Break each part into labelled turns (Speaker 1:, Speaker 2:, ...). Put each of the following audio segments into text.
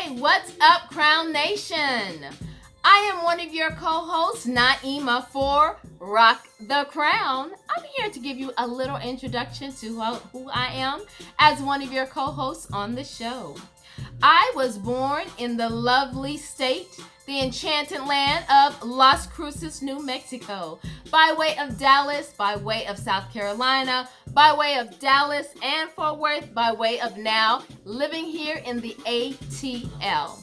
Speaker 1: Hey, what's up, Crown Nation? I am one of your co-hosts, Naimah for Rock the Crown. I'm here to give you a little introduction to who I am as one of your co-hosts on the show. I was born in the lovely state, the enchanted land of Las Cruces, New Mexico, by way of Dallas, by way of South Carolina, by way of Dallas and Fort Worth, by way of now living here in the ATL.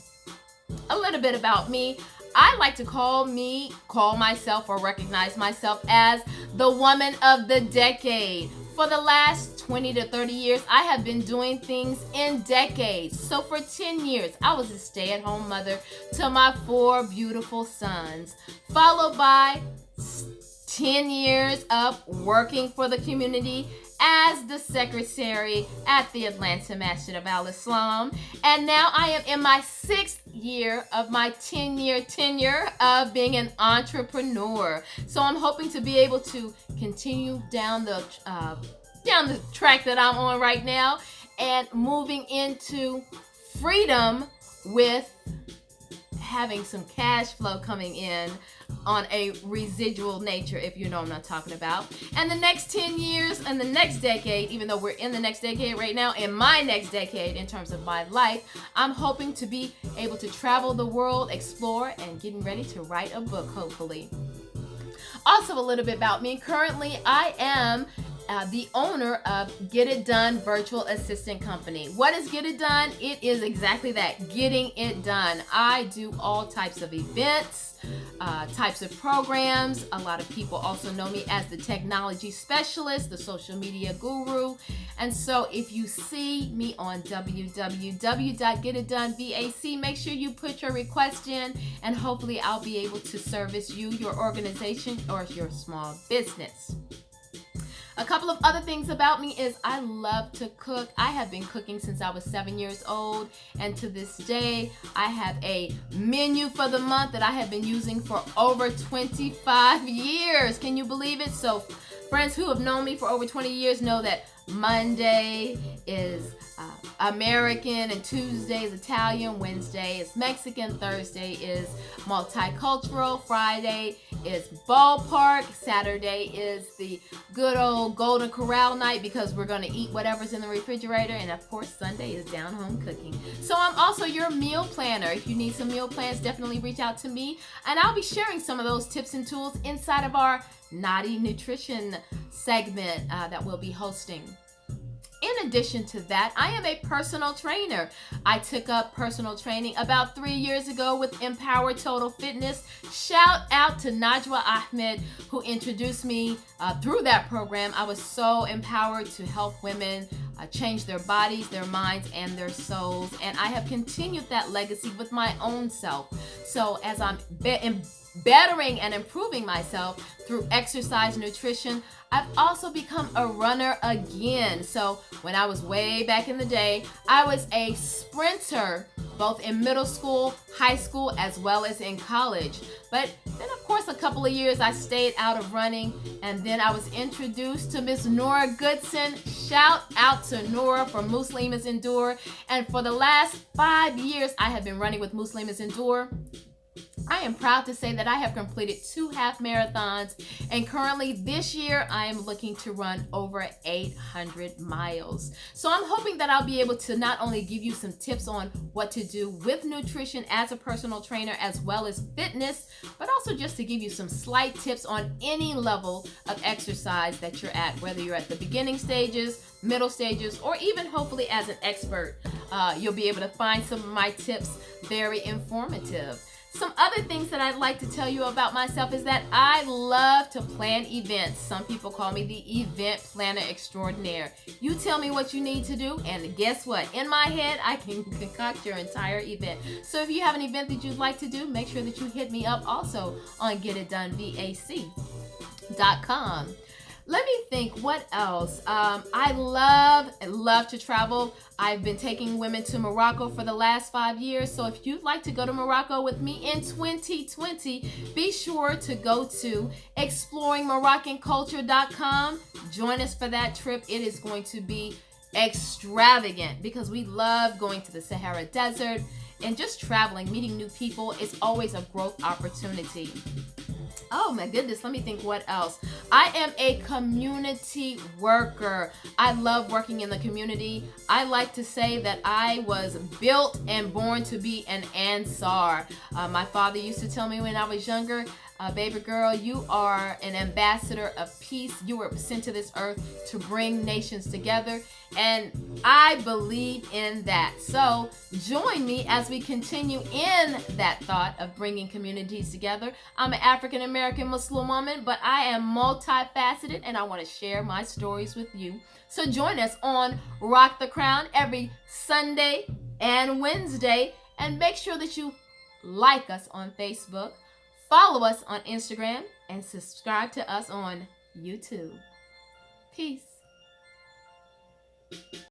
Speaker 1: A little bit about me. I like to call myself or recognize myself as the woman of the decade. For the last 20 to 30 years, I have been doing things in decades. So for 10 years, I was a stay-at-home mother to my 4 beautiful sons, followed by 10 years of working for the community as the secretary at the Atlanta Masjid of Al-Islam. And now I am in my 6th year of my 10-year tenure of being an entrepreneur. So I'm hoping to be able to continue down the track that I'm on right now and moving into freedom with having some cash flow coming in on a residual nature, if you know what I'm not talking about. And the next 10 years and the next decade, even though we're in the next decade right now, in my next decade in terms of my life, I'm hoping to be able to travel the world, explore, and getting ready to write a book, hopefully. Also, a little bit about me. Currently, I am the owner of Get It Done Virtual Assistant Company. What is Get It Done? It is exactly that, getting it done. I do all types of events, types of programs. A lot of people also know me as the technology specialist, the social media guru. And so if you see me on www.getitdonevac, make sure you put your request in, and hopefully I'll be able to service you, your organization, or your small business. A couple of other things about me is I love to cook. I have been cooking since I was 7 years old, and to this day, I have a menu for the month that I have been using for over 25 years. Can you believe it? So friends who have known me for over 20 years know that Monday is American, and Tuesday is Italian, Wednesday is Mexican, Thursday is multicultural, Friday is ballpark, Saturday is the good old Golden Corral night because we're going to eat whatever's in the refrigerator, and of course Sunday is down home cooking. So I'm also your meal planner. If you need some meal plans, definitely reach out to me, and I'll be sharing some of those tips and tools inside of our Naughty Nutrition segment that we'll be hosting. In addition to that, I am a personal trainer. I took up personal training about 3 years ago with Empower Total Fitness. Shout out to Najwa Ahmed, who introduced me through that program. I was so empowered to help women change their bodies, their minds, and their souls. And I have continued that legacy with my own self. So as I'm bettering and improving myself through exercise, nutrition, I've also become a runner again. So when I was way back in the day, I was a sprinter, both in middle school, high school, as well as in college. But then, of course, a couple of years I stayed out of running, and then I was introduced to Miss Nora Goodson. Shout out to Nora from Muslimas Endure. And for the last 5 years, I have been running with Muslimas Endure. I am proud to say that I have completed 2 half marathons, and currently this year I am looking to run over 800 miles. So I'm hoping that I'll be able to not only give you some tips on what to do with nutrition as a personal trainer as well as fitness, but also just to give you some slight tips on any level of exercise that you're at, whether you're at the beginning stages, middle stages, or even hopefully as an expert. You'll be able to find some of my tips very informative. Some other things that I'd like to tell you about myself is that I love to plan events. Some people call me the event planner extraordinaire. You tell me what you need to do, and guess what? In my head, I can concoct your entire event. So if you have an event that you'd like to do, make sure that you hit me up also on getitdonevac.com. Let me think, what else? I love to travel. I've been taking women to Morocco for the last 5 years. So if you'd like to go to Morocco with me in 2020, be sure to go to exploringmoroccanculture.com. Join us for that trip. It is going to be extravagant because we love going to the Sahara Desert. and just traveling, meeting new people is always a growth opportunity. Oh my goodness, let me think what else. I am a community worker. I love working in the community. I like to say that I was built and born to be an Ansar. My father used to tell me when I was younger, baby girl, you are an ambassador of peace. You were sent to this earth to bring nations together. And I believe in that. So join me as we continue in that thought of bringing communities together. I'm an African American Muslim woman, but I am multifaceted and I want to share my stories with you. So join us on Rock the Crown every Sunday and Wednesday. And make sure that you like us on Facebook, follow us on Instagram, and subscribe to us on YouTube. Peace.